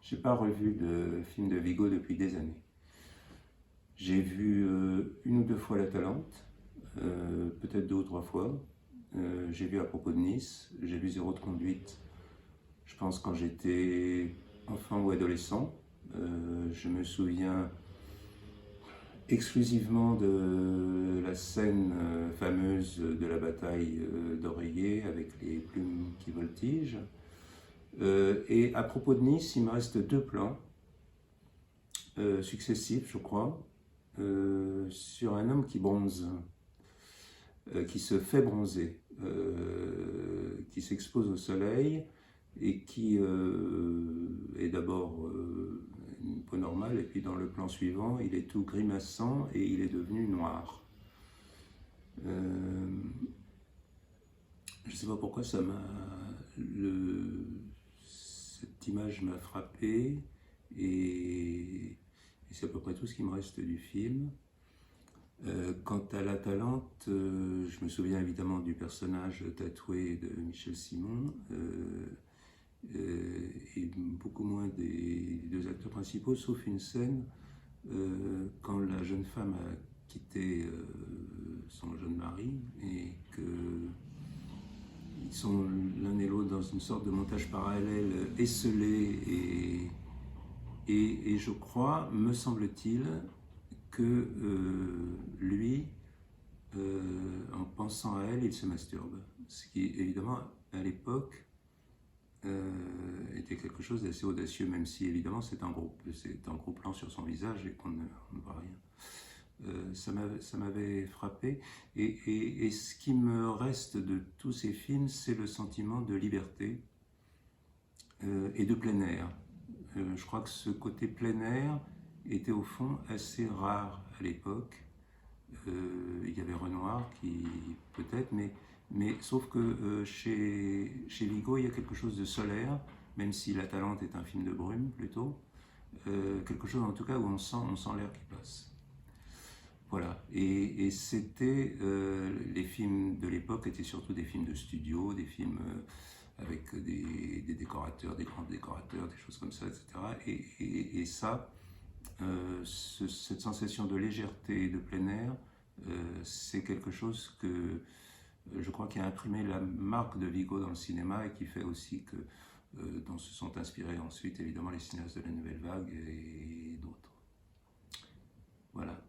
J'ai pas revu de film de Vigo depuis des années. J'ai vu une ou deux fois l'Atalante, peut-être deux ou trois fois. J'ai vu À propos de Nice, j'ai vu Zéro de conduite, je pense quand j'étais enfant ou adolescent. Je me souviens exclusivement de la scène fameuse de la bataille d'Oreiller avec les plumes qui voltigent. Et à propos de Nice, il me reste deux plans successifs, je crois, sur un homme qui bronze, qui se fait bronzer, qui s'expose au soleil et qui est d'abord une peau normale, et puis dans le plan suivant, il est tout grimaçant et il est devenu noir. Je ne sais pas pourquoi cette image m'a frappé, et c'est à peu près tout ce qui me reste du film. Quant à l'Atalante, je me souviens évidemment du personnage tatoué de Michel Simon, et beaucoup moins des deux acteurs principaux, sauf une scène quand la jeune femme a quitté son jeune mari et qu'ils sont l'un et l'autre dans une sorte de montage parallèle esselé, et je crois, me semble-t-il, que lui, en pensant à elle, il se masturbe. Ce qui, évidemment, à l'époque, était quelque chose d'assez audacieux, même si, évidemment, c'est un gros plan sur son visage et qu'on ne voit rien. Ça m'avait frappé. Et ce qui me reste de tous ces films, c'est le sentiment de liberté et de plein air. Je crois que ce côté plein air était au fond assez rare à l'époque. Il y avait Renoir qui peut-être, mais sauf que chez Vigo il y a quelque chose de solaire, même si l'Atalante est un film de brume plutôt, quelque chose en tout cas où on sent l'air qui passe. Voilà, et c'était, les films de l'époque étaient surtout des films de studio, des films avec des décorateurs, des grands décorateurs, des choses comme ça, etc. Et ça, cette sensation de légèreté et de plein air, c'est quelque chose que je crois qui a imprimé la marque de Vigo dans le cinéma et qui fait aussi que dont se sont inspirés ensuite évidemment les cinéastes de la Nouvelle Vague et d'autres. Voilà.